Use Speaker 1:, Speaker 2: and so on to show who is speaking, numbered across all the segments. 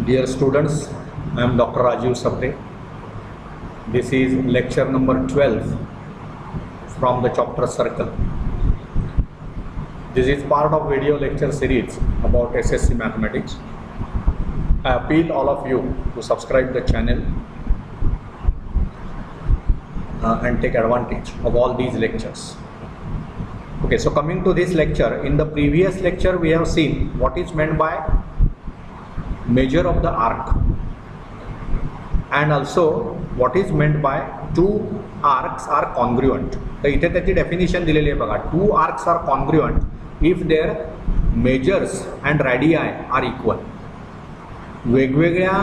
Speaker 1: Dear students, I am Dr. Rajiv Sapre. This is lecture number 12 from the chapter Circle. This is part of video lecture series about SSC Mathematics. I appeal all of you to subscribe the channel and take advantage of all these lectures. Okay, so coming to this lecture, in the previous lecture we have seen what is meant by measure of the arc and also what is meant by two arcs are congruent. तर इथे त्याची definition दिलेली आहे बघा. Two arcs are congruent if their measures and radii are equal. वेगवेगळ्या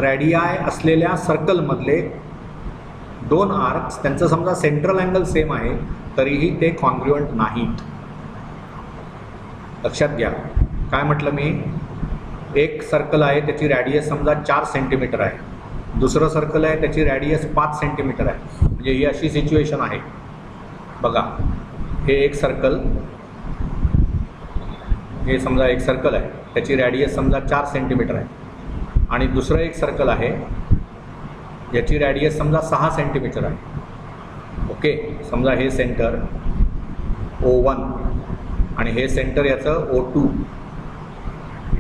Speaker 1: radii असलेल्या सर्कलमधले दोन arcs त्यांचं समजा सेंट्रल अँगल सेम आहे तरीही ते कॉन्ग्रुएंट नाहीत. लक्षात घ्या काय म्हटलं मी. एक सर्कल आहे त्याची रॅडियस समजा 4 सेंटीमीटर आहे, दुसरं सर्कल आहे त्याची रॅडियस 5 सेंटीमीटर आहे. म्हणजे ही अशी सिच्युएशन आहे बघा. हे एक सर्कल, हे समजा एक सर्कल आहे त्याची रॅडियस समजा 4 सेंटीमीटर आहे आणि दुसरं एक सर्कल आहे याची रॅडियस समजा 6 सेंटीमीटर आहे. ओके, समजा हे सेंटर O1 आणि हे सेंटर याचं O2.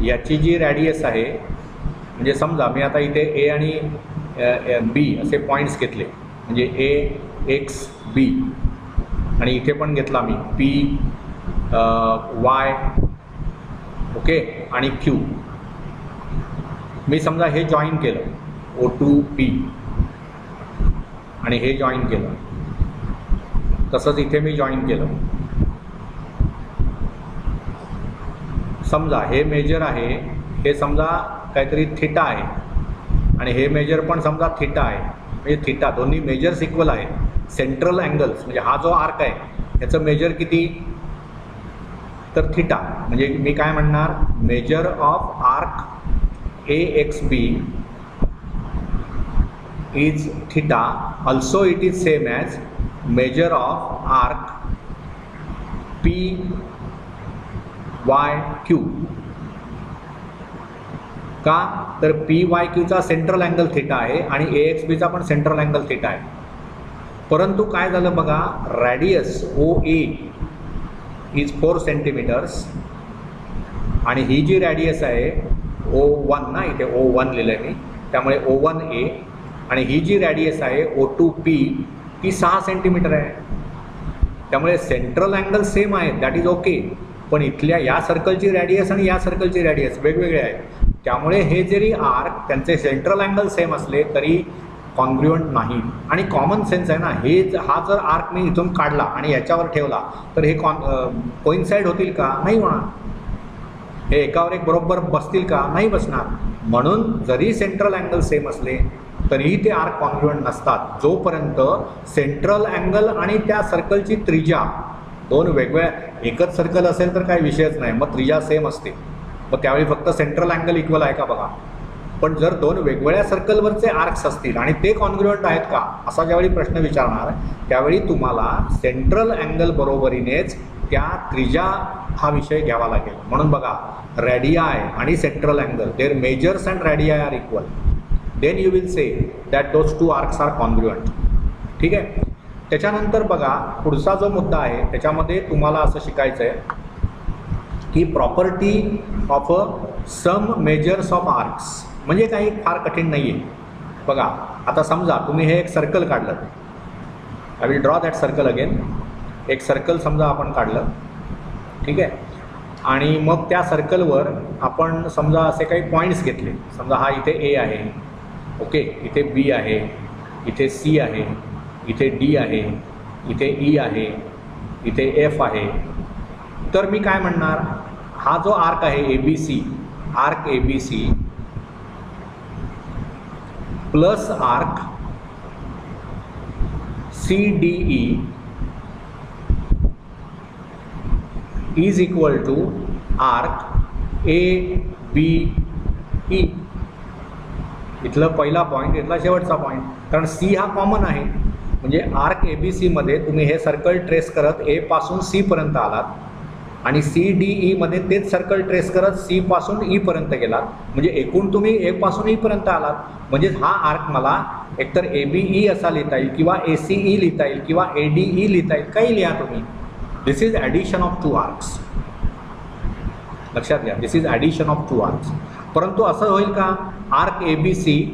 Speaker 1: याची जी रॅडियस आहे म्हणजे समजा मी आता इथे ए आणि बी असे पॉईंट्स घेतले म्हणजे ए एक्स बी आणि इथे पण घेतला मी पी वाय ओके आणि क्यू. मी समजा हे जॉईन केलं O2P आणि हे जॉईन केलं. तसंच इथे मी जॉईन केलं. समजा हे मेजर आहे, हे समजा काहीतरी थिटा आहे आणि हे मेजर पण समजा थिटा आहे. म्हणजे थिटा दोन्ही मेजर्स इक्वल आहे. सेंट्रल अँगल्स म्हणजे हा जो आर्क आहे याचं मेजर किती तर थिटा. म्हणजे मी काय म्हणणार measure of arc AXB is theta. Also it is same as measure of arc PYQ. का तर PYQचा सेंट्रल अँगल थिटा आहे आणि AXBचा पण सेंट्रल अँगल थिटा आहे. परंतु काय झालं बघा, रॅडियस OA इज 4 सेंटीमीटर्स आणि ही जी रॅडियस आहे O1 ना, इथे O1 लिहिलं आहे मी त्यामुळे O1A आणि ही जी रॅडियस आहे O2P ती 6 सेंटीमीटर आहे. त्यामुळे सेंट्रल अँगल सेम आहे, दॅट इज ओके. पण इथल्या या सर्कलची रॅडियस आणि या सर्कलची रॅडियस वेगवेगळे आहेत. त्यामुळे हे जरी आर्क त्यांचे सेंट्रल अँगल सेम असले तरी कॉन्ग्रुएंट नाही. आणि कॉमन सेन्स आहे ना, हा जर आर्क मी इथून काढला आणि याच्यावर ठेवला तर हे कोइन्साइड होतील का, नाही होणार. हे एकावर एक बरोबर बसतील का, नाही बसणार. म्हणून जरी सेंट्रल अँगल सेम असले तरीही ते आर्क कॉन्ग्रुएंट नसतात जोपर्यंत सेंट्रल अँगल आणि त्या सर्कलची त्रिज्या दोन वेगवेगळ्या. एकच सर्कल असेल तर काही विषयच नाही, मग त्रिज्या सेम असते, मग त्यावेळी फक्त सेंट्रल अँगल इक्वल आहे का बघा. पण जर दोन वेगवेगळ्या सर्कलवरचे आर्क्स असतील आणि ते कॉन्ग्रुएंट आहेत का असा ज्यावेळी प्रश्न विचारणार त्यावेळी तुम्हाला सेंट्रल अँगल बरोबरीनेच त्या त्रिज्या हा विषय घ्यावा लागेल. म्हणून बघा रॅडियाय आणि central angle their measures and radii are equal, then you will say that those two arcs are congruent. ठीक आहे. त्याच्यानंतर बघा पुढचा जो मुद्दा आहे त्याच्यामध्ये तुम्हाला असं शिकायचं आहे की property of a some measures of arcs. म्हणजे काही फार कठीण नाही आहे. बघा आता समजा तुम्ही हे एक सर्कल काढलं, I will draw that circle again. एक सर्कल समजा आपण काढलं, ठीक आहे. आणि मग त्या सर्कलवर आपण समजा असे काही पॉईंट्स घेतले. समजा हा इथे A आहे, ओके, इथे B आहे, इथे C आहे, इथे D आहे, इथे E आहे, इथे F आहे. तर मी काय म्हणणार, हा जो आर्क आहे ABC, arc ABC plus arc CDE is equal to arc ABE. इथलं पहिला पॉईंट, इथला शेवटचा पॉईंट, कारण C हा कॉमन आहे. म्हणजे आर्क ABC मध्ये तुम्ही हे सर्कल ट्रेस करत A पासून C पर्यंत आलात आणि CDE मध्ये तेच सर्कल ट्रेस करत C पासून E पर्यंत गेलात, म्हणजे एकूण तुम्ही A पासून E पर्यंत आलात. म्हणजे हा आर्क मला एकतर ABE असा लिहिता येईल किंवा ACE लिहिता येईल किंवा ADE लिहिता येईल, काही लिहा तुम्ही. दिस इज ॲडिशन ऑफ 2 आर्क्स. लक्षात घ्या, दिस इज ॲडिशन ऑफ 2 आर्क्स. परंतु असं होईल का, आर्क ABC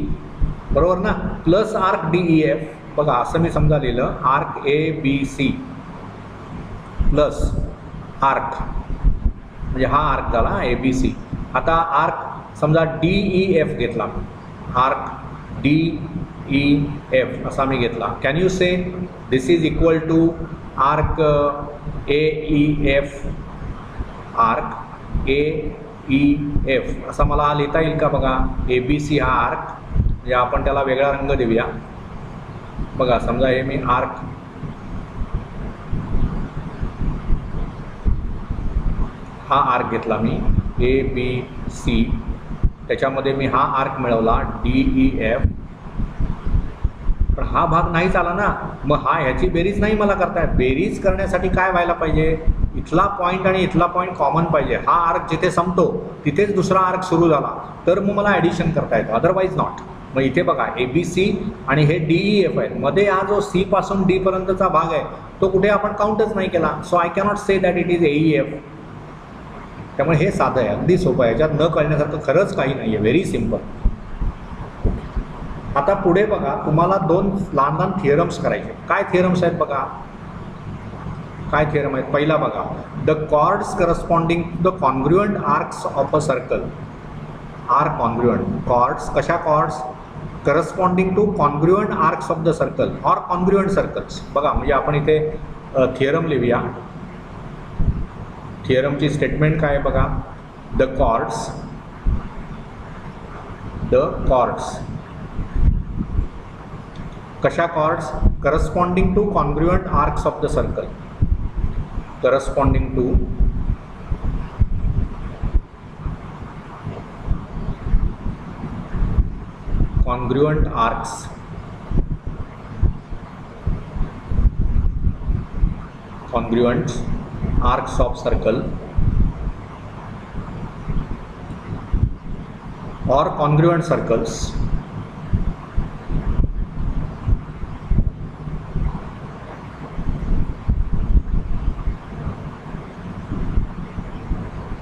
Speaker 1: बरोबर ना प्लस आर्क DEF. बघा असं मी समजा लिहिलं, आर्क ABC प्लस आर्क, म्हणजे हा आर्क झाला ABC. आता आर्क समजा DEF घेतला, आर्क DEF असा मी घेतला. Can you say this is equal to arc AEF, arc AEF असा मला लिहिता येईल का? बघा ABC हा आर्क, म्हणजे आपण त्याला वेगळा रंग देऊया. बघा समजा हे मी आर्क हा आर्क घेतला मी ABC, त्याच्यामध्ये मी हा आर्क मिळवला DEF, पण हा भाग नाहीच आला ना. मग हा ह्याची बेरीज नाही मला करता येत. बेरीज करण्यासाठी काय व्हायला पाहिजे, इथला पॉईंट आणि इथला पॉईंट कॉमन पाहिजे. हा आर्क जिथे संपतो तिथेच दुसरा आर्क सुरू झाला तर मग मला ॲडिशन करता येतं, अदरवाईज नॉट. मग इथे बघा ABC आणि हे DEF आहे, मध्ये हा जो C पासून D पर्यंतचा भाग आहे तो कुठे आपण काउंटच नाही केला. So I cannot say that it is AEF. त्यामुळे हे साधं आहे, अगदी सोपं आहे, याच्यात न कळण्यासारखं खरंच काही नाही आहे, व्हेरी सिम्पल. आता पुढे बघा, तुम्हाला 2 लहान लहान थिअरम्स करायचे. काय थिअरम्स आहेत बघा, काय थिअरम आहेत. पहिला बघा, the chords corresponding to the congruent arcs of a circle are congruent. Chords कशा chords, corresponding to congruent arcs of the circle or congruent circles. बघा म्हणजे आपण इथे थिअरम लिहूया. थिअरमची स्टेटमेंट काय आहे बघा, द कॉर्ड्स कशा chords, corresponding to congruent arcs of the circle, corresponding to congruent arcs of circle or congruent circles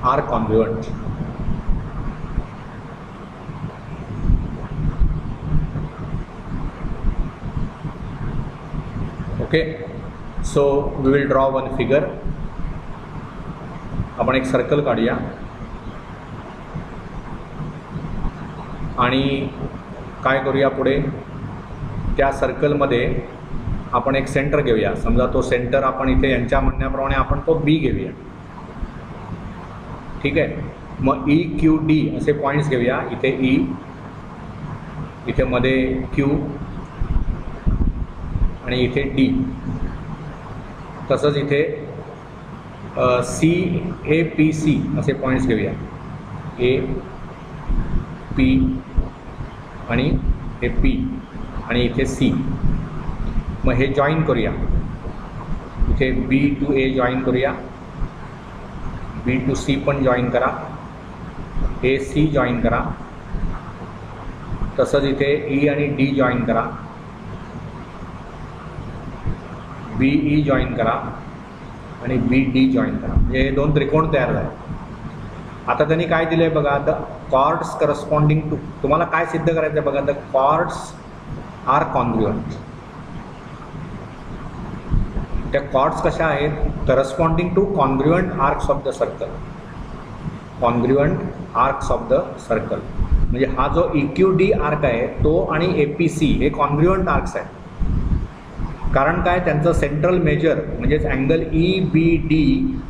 Speaker 1: are congruent. Okay, so we will draw one figure. आपण एक सर्कल काढूया आणि काय करूया, पुढे त्या सर्कलमध्ये आपण एक सेंटर घेऊया. समजा तो सेंटर आपण इथे यांच्या म्हणण्याप्रमाणे आपण तो B घेऊया. ठीक आहे, मग EQD असे पॉईंट्स घेऊया. इथे E, इथे मध्ये Q आणि इथे D. तसंच इथे CAPC असे पॉईंट्स घेऊया. A, P आणि हे P आणि इथे C. मग हे जॉईन करूया. इथे B to A जॉईन करूया, B to C पण जॉईन करा, AC जॉईन करा. तसंच इथे E आणि D जॉईन करा, BE जॉईन करा आणि BD जॉईन करा. म्हणजे हे 2 त्रिकोण तयार झाले. आता त्यांनी काय दिलं आहे बघा, द कॉर्ड्स करस्पॉन्डिंग टू, तुम्हाला काय सिद्ध करायचं आहे बघा, द कॉर्ड्स आर कॉन्ग्रुएंट. त्या कॉर्ड्स कशा आहेत, corresponding to congruent arcs of the circle, congruent arcs of the circle. म्हणजे हा जो EQD आर्क आहे तो आणि APC हे कॉन्ग्रुएंट आर्क्स आहेत. कारण काय, त्यांचं सेंट्रल मेजर म्हणजेच अँगल EBD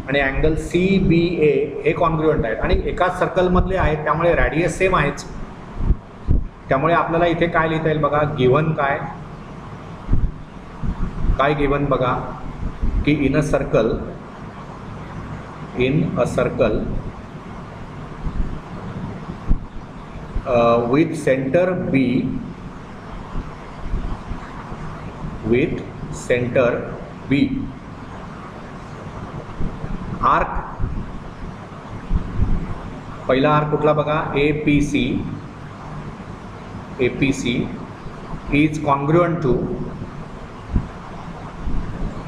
Speaker 1: आणि अँगल CBA हे कॉन्ग्रुएंट आहेत आणि एकाच सर्कलमधले आहेत, त्यामुळे रॅडियस सेम आहेच. त्यामुळे आपल्याला इथे काय लिहिता येईल बघा, गिव्हन काय गिव्हन बघा, की in a circle with center B, arc पहिला आर्क कुठला बघा, APC is congruent to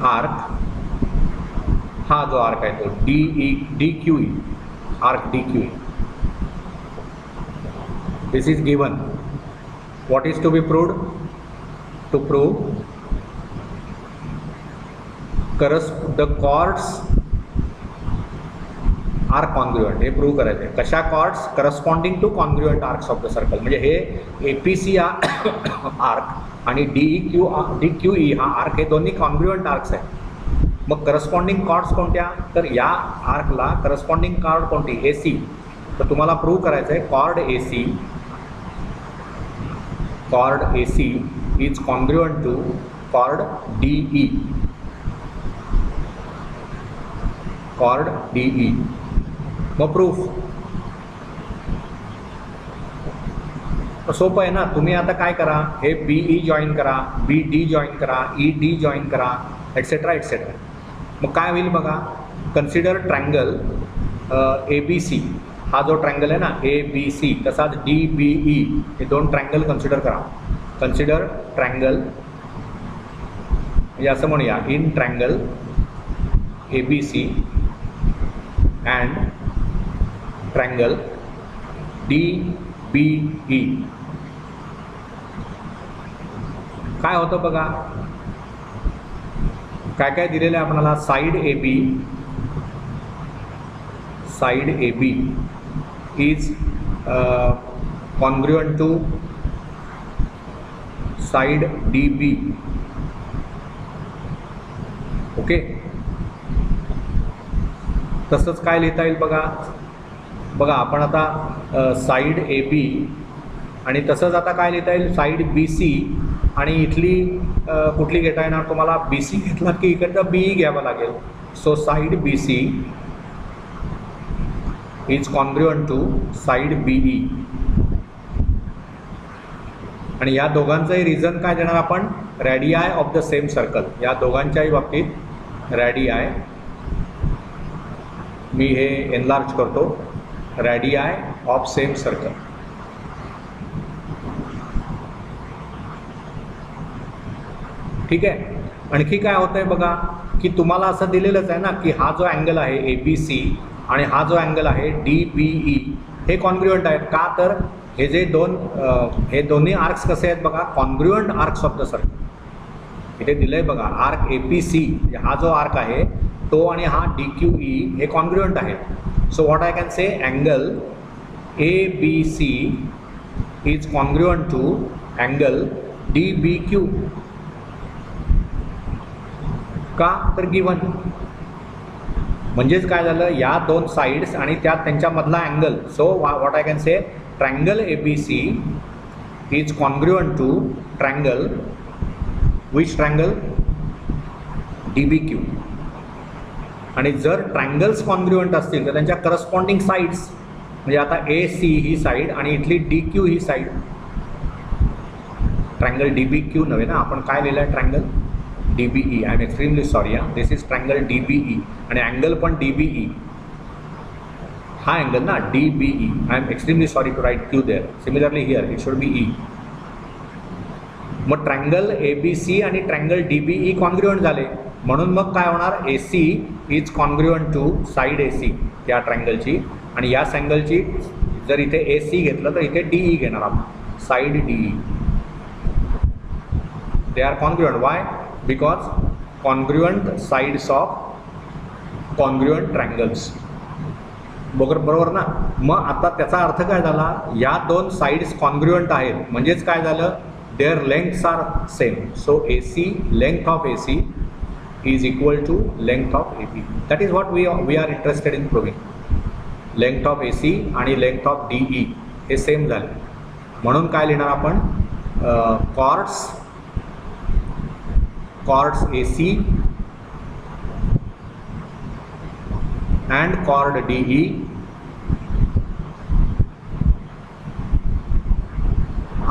Speaker 1: arc, हा जो आर्क आहे तो DQE, arc DQE. This is given. What is to be proved? To prove the chords are congruent, हे prove करायचं आहे. कशा chords? Corresponding to congruent arcs of the circle. म्हणजे हे APC आर्क आणि DQE हा आर्क हे दोन्ही कॉन्ग्रुएंट आर्क्स आहेत. मग करस्पॉन्डिंग कॉर्ड्स कोणत्या? तर या आर्कला करस्पॉन्डिंग कॉर्ड कोणती? AC. तर तुम्हाला प्रूव्ह करायचं आहे chord AC is congruent to chord DE. Chord DE. मग प्रूफ सोपं आहे ना. तुम्ही आता काय करा, हे BE जॉईन करा, BD जॉईन करा, ED जॉईन करा, एटसेट्रा एटसेट्रा. मग काय होईल बघा. कन्सिडर ट्रँगल ABC, हा जो ट्रँगल आहे ना ABC, तसाच DBE, हे दोन ट्रँगल कन्सिडर करा. कन्सिडर ट्रँगल म्हणजे असं म्हणूया, in triangle ABC and triangle DBE. काय होतं बघा, काय काय दिलेलं आहे आपल्याला. Side AB is congruent to side DB. Okay. तसंच काय लिहिता येईल बघा आपण आता साइड AB आणि तसंच आता काय लिहिता येईल, साइड BC आणि इथली कुठली घेता येणार तुम्हाला? BC घेतला की इकडचं BE घ्यावं लागेल. So side BC is congruent to side BE. आणि या दोघांचंही रिझन काय देणार आपण? Radii of the same circle. या दोघांच्याही बाबतीत रॅडिआय, मी हे एनलार्ज करतो, रॅडिआय ऑफ सेम सर्कल. ठीक आहे. आणखी काय होतंय बघा, की तुम्हाला असं दिलेलंच आहे ना की हा जो अँगल आहे ABC आणि हा जो अँगल आहे DBE हे कॉन्ग्रुएंट आहेत. का? तर हे जे हे दोन्ही आर्क्स कसे आहेत बघा, congruent arcs of the circle. इथे दिलंय बघा, आर्क APC हा जो आर्क आहे तो आणि हा DQE हे कॉन्ग्रुएंट आहेत. So what I can say, angle ABC is congruent to angle DBQ. का? तर गिवन. म्हणजेच काय झालं, या दोन साइड्स आणि त्यात त्यांच्यामधला angle. So what I can say, triangle ABC is congruent to triangle, which triangle? DBQ. आणि जर ट्रँगल्स कॉन्ग्रुएंट असतील तर त्यांच्या करस्पॉन्डिंग साइड्स, म्हणजे आता AC ही साइड आणि इथली DQ ही साइड, ट्रँगल DBQ नव्हे ना, आपण काय लिहिलं आहे? Triangle DBE. I am extremely sorry, this is triangle DBE आणि अँगल पण DBE. हा अँगल ना DBE. I am extremely sorry to write Q there. Similarly here it should be E. मग ट्रँगल ABC आणि ट्रँगल DBE कॉन्ग्रुएंट झाले, म्हणून मग काय होणार, AC is congruent to side AC त्या ट्रँगलची, आणि या अँगलची जर इथे AC घेतलं तर इथे DE घेणार आपण, side DE. They are congruent. Y? Because congruent sides of congruent triangles. बरोबर ना. मग आता त्याचा अर्थ काय झाला, या दोन साइड्स कॉन्ग्रुएंट आहेत म्हणजेच काय झालं, their lengths are same. So AC, length of AC is equal to length of AB. That is what we are interested in proving. Length of AC आणि length of DE हे same झाले, म्हणून काय लिहिणार आपण, chords AC and chord DE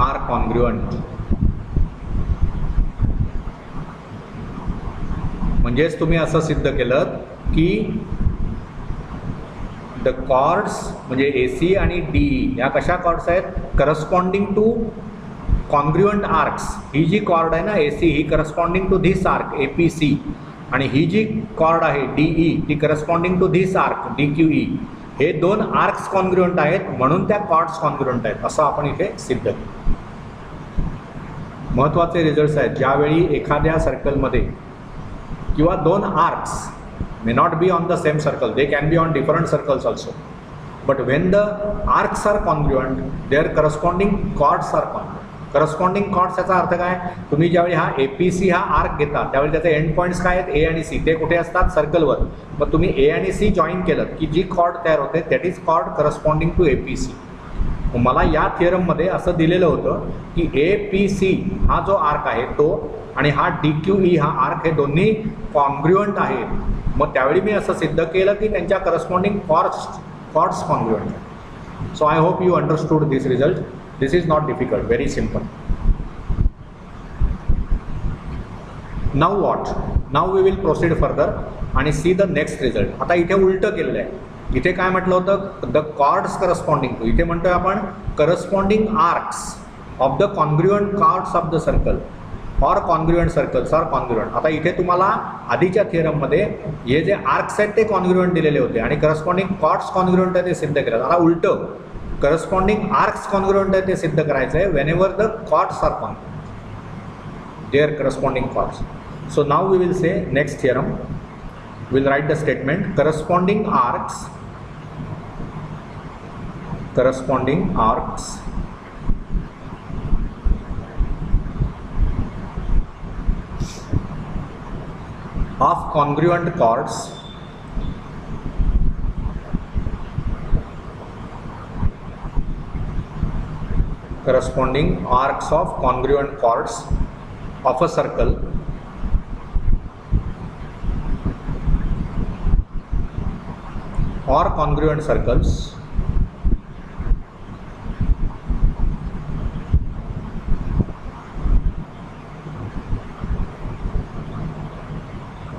Speaker 1: are congruent. म्हणजेच तुम्ही असं सिद्ध केलं की द कॉर्ड्स म्हणजे AC आणि DE या कशा कॉर्ड्स आहेत, करस्पॉन्डिंग टू कॉन्ग्रुएंट आर्क्स. ही जी कॉर्ड आहे ना AC ही corresponding to this arc APC आणि ही जी कॉर्ड आहे DE ती corresponding to this arc DQE. हे दोन आर्क्स कॉन्ग्रुएंट आहेत म्हणून त्या कॉर्ड्स कॉन्ग्रुएंट आहेत असं आपण इथे सिद्ध केलं. महत्त्वाचे रिझल्ट्स आहेत. ज्यावेळी एखाद्या सर्कलमध्ये किंवा दोन arcs may not be on the same circle, they can be on different circles also, but when the arcs are congruent their corresponding chords are congruent. Corresponding chords याचा अर्थ काय, तुम्ही ज्यावेळी हा APC हा आर्क घेता त्यावेळी त्याचे एंड पॉईंट्स काय आहेत A आणि C, ते कुठे असतात सर्कलवर. मग तुम्ही A आणि C जॉईन केलं की जी कॉर्ड तयार होते that is chord corresponding to APC. मला या थिअरममध्ये असं दिलेलं होतं की APC हा जो आर्क आहे तो आणि हा DQE हा आर्क हे दोन्ही कॉन्ग्रुएंट आहेत. मग त्यावेळी मी असं सिद्ध केलं की त्यांच्या करस्पॉन्डिंग कॉर्ड्स कॉन्ग्रुएंट आहेत. So I hope you understood this result. This is not difficult, very simple. Now what, now we will proceed further आणि सी द नेक्स्ट रिझल्ट. आता इथे उलटं केलेलं आहे. इथे काय म्हटलं होतं, द कॉर्ड्स करस्पॉन्डिंग टू, इथे म्हणतोय आपण corresponding arcs of the congruent chords of the circle or congruent circles are congruent. आता इथे तुम्हाला आधीच्या थिअरममध्ये हे जे आर्क्स आहेत ते कॉन्ग्रुएंट दिलेले होते आणि करस्पॉन्डिंग कॉर्ड्स कॉन्ग्रुएंट आहे ते सिद्ध केलं. आता उलटं करस्पॉन्डिंग आर्क्स कॉन्ग्रुएंट आहे ते सिद्ध करायचं आहे whenever the chords are congruent their corresponding chords. So now we will say next theorem. Will write the statement corresponding arcs of congruent chords corresponding arcs of congruent chords of a circle or congruent circles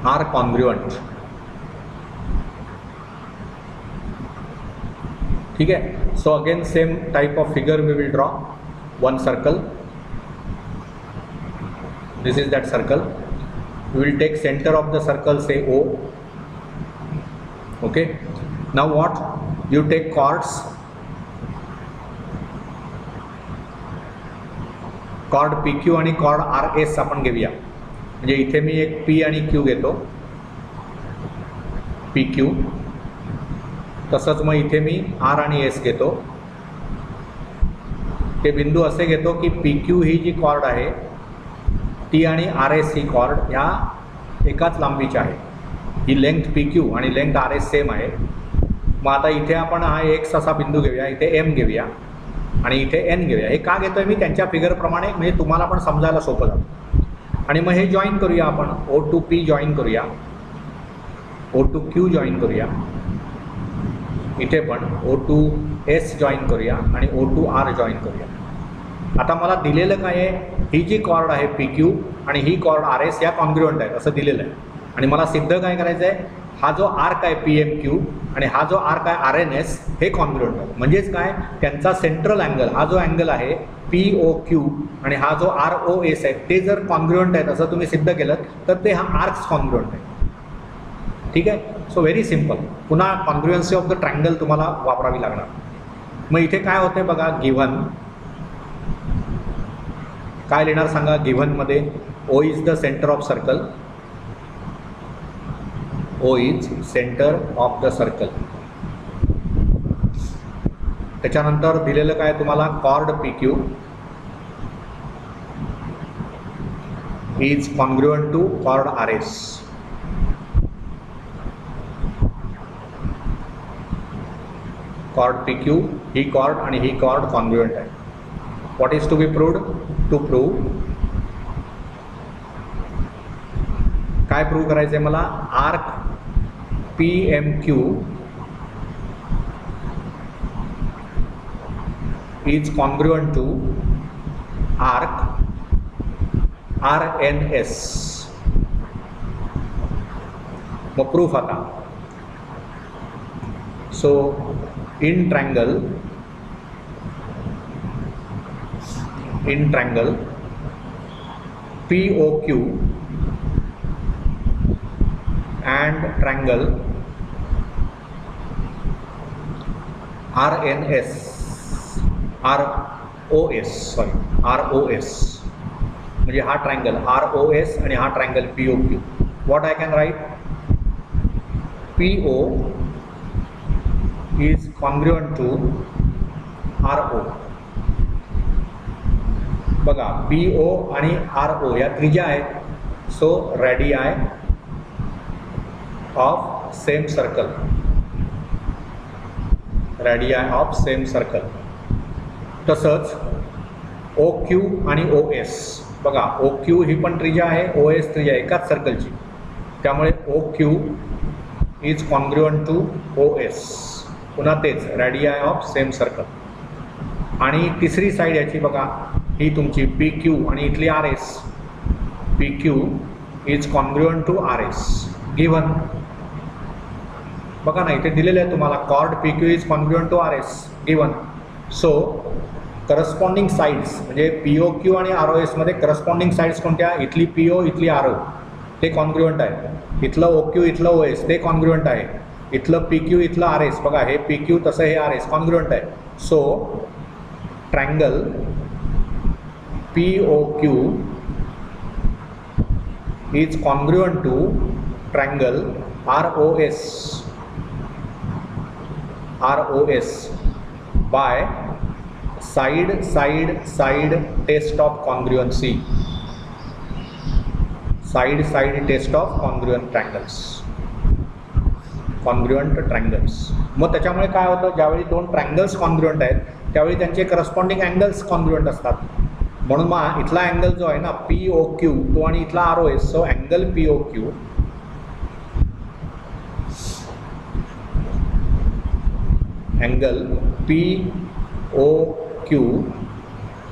Speaker 1: are congruent. ठीक है. So again same type of figure we will draw. One circle. This is that circle. We will take center of the circle, say O. Okay. Now what? You take chords. Chord PQ आणि chord RS आपण घेऊया. म्हणजे इथे मी एक P आणि Q घेतो, PQ. तसंच मग इथे मी R आणि S घेतो. ते बिंदू असे घेतो की PQ ही जी कॉर्ड आहे ती आणि RS ही कॉर्ड ह्या एकाच लांबीच्या आहे. ही लेंथ PQ आणि लेंथ RS सेम आहे. मग आता इथे आपण हा X असा बिंदू घेऊया, इथे M घेऊया आणि इथे N घेऊया. हे का घेतोय मी, त्यांच्या फिगरप्रमाणे, म्हणजे तुम्हाला पण समजायला सोपं जातं. आणि मग हे जॉईन करूया आपण, O to P जॉईन करूया, O to Q जॉईन करूया, इथे पण O to S जॉईन करूया आणि O to R जॉईन करूया. आता मला दिलेलं काय आहे, ही जी कॉर्ड आहे PQ आणि ही कॉर्ड RS या कॉन्ग्रुएंट आहेत असं दिलेलं आहे. आणि मला सिद्ध काय करायचं आहे, हा जो आर्क आहे PMQ आणि हा जो आर्क आहे RNS हे कॉन्ग्रुएंट आहे. म्हणजेच काय, त्यांचा सेंट्रल अँगल हा जो अँगल आहे POQ आणि हा जो ROS आहे ते जर कॉन्ग्रुएंट आहेत असं तुम्ही सिद्ध केलं तर ते हा आर्क्स कॉन्ग्रुएंट आहे. ठीक आहे. So very simple. पुन्हा कॉन्ग्रुएन्सी ऑफ द ट्रायंगल तुम्हाला वापरावी लागणार. मग इथे काय होते बघा, गिव्हन काय लिहिणार सांगा. गिव्हनमध्ये O is the centre of circle, O is centre of the circle. त्याच्यानंतर दिलेलं काय तुम्हाला, chord PQ is congruent to chord RS. Chord PQ ही कॉर्ड आणि ही कॉर्ड कॉन्ग्रुएंट आहे. What is to be proved, to prove काय prove करायचं आहे मला, arc PMQ is congruent to arc RNS. मग प्रूफ आता. So in triangle POQ and triangle ROS म्हणजे हा ट्रायंगल ROS आणि हा triangle POQ. What I can write? PO is congruent to RO. बघा PO आणि RO या त्रिज्या आहेत. So radii of same circle. तसंच OQ आणि OS बघा, OQ ही पण त्रिज्या आहे, OS त्रिज्या एकाच सर्कलची, त्यामुळे OQ is congruent to OS. पुन्हा तेच रेडियाई ऑफ सेम सर्कल. आणि तिसरी साईड याची बघा, ही तुमची PQ आणि इथली RS. PQ is congruent to RS given. बघा ना, इथे दिलेलं आहे तुम्हाला chord PQ is congruent to RS given. So corresponding sides म्हणजे POQ आणि ROS मध्ये करस्पॉन्डिंग साईड्स कोणत्या? इथली PO इथली RO ते कॉन्ग्रुएंट आहे. इथलं OQ इथलं OS ते कॉन्ग्रुएंट आहे. इथलं PQ इथलं RS बघा, हे PQ तसं हे RS कॉन्ग्रुएंट आहे. So triangle POQ is congruent to triangle ROS by side test of congruency. Side test of congruent triangles. मग त्याच्यामुळे काय होतं, ज्यावेळी दोन ट्रायंगल्स कॉन्ग्रुएंट आहेत त्यावेळी त्यांचे करस्पॉन्डिंग अँगल्स कॉन्ग्रुएंट असतात. म्हणून मग इथला अँगल जो आहे ना POQ तो आणि इथला ROS, so angle POQ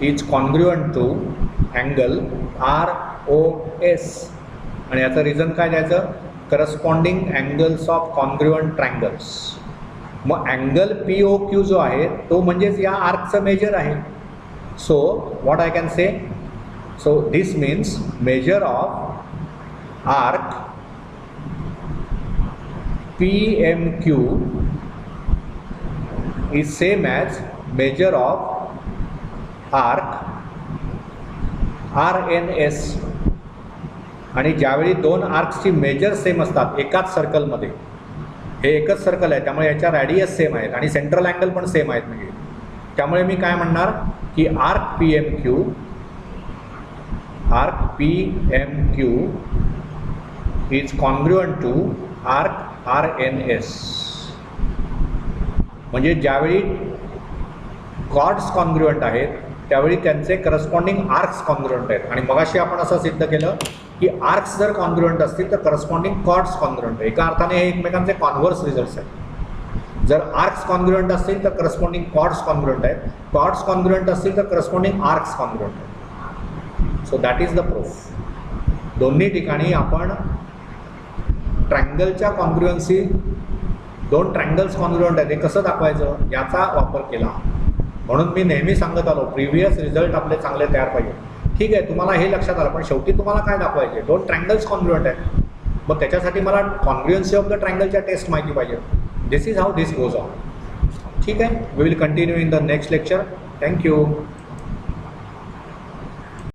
Speaker 1: is congruent to angle ROS. आणि याचं रिझन काय द्यायचं? Corresponding angles of congruent triangles. मग अँगल POQ जो आहे तो म्हणजेच या आर्कचं मेजर आहे. So what I can say? So this means measure of arc PMQ is same as measure of arc RNS. आणि ज्यावेळी दोन आर्क्सची मेजर सेम असतात एकाच सर्कलमध्ये, हे एकच सर्कल आहे त्यामुळे याच्या रॅडियस सेम आहेत आणि सेंट्रल अँगल पण सेम आहेत. म्हणजे त्यामुळे मी काय म्हणणार की arc PMQ is congruent to arc RNS. म्हणजे ज्यावेळी कॉर्ड्स कॉन्ग्रुएंट आहेत त्यावेळी त्यांचे करस्पॉन्डिंग आर्क्स कॉन्ग्रुएंट आहेत. आणि मगाशी आपण असं सिद्ध केलं की आर्क्स जर कॉन्ग्रुएंट असतील तर करस्पॉन्डिंग कॉर्ड्स कॉन्ग्रुएंट आहे. एका अर्थाने हे एकमेकांचे कॉन्व्हर्स रिझल्ट्स आहेत. जर आर्क्स कॉन्ग्रुएंट असतील तर करस्पॉन्डिंग कॉर्ड्स कॉन्ग्रुएंट आहेत, कॉर्ड्स कॉन्ग्रुएंट असतील तर करस्पॉन्डिंग आर्क्स कॉन्ग्रुएंट आहेत. So that is the proof. दोन्ही ठिकाणी आपण ट्रायंगलच्या कॉन्ग्रुएन्सी, दोन ट्रायंगल्स कॉन्ग्रुएंट आहेत हे कसं दाखवायचं याचा वापर केला. म्हणून मी नेहमी सांगत आलो प्रिव्हियस रिझल्ट आपले चांगले तयार पाहिजे. ठीक आहे, तुम्हाला हे लक्षात आलं, पण शेवटी तुम्हाला काय दाखवायचे? दोन ट्रायंगल्स कॉन्ग्रुएंट आहेत. मग त्याच्यासाठी मला कॉन्ग्रुएन्सी ऑफ द ट्रायंगलच्या टेस्ट माहिती पाहिजे. This is how this goes on. ठीक है, we will continue in the next lecture. Thank you.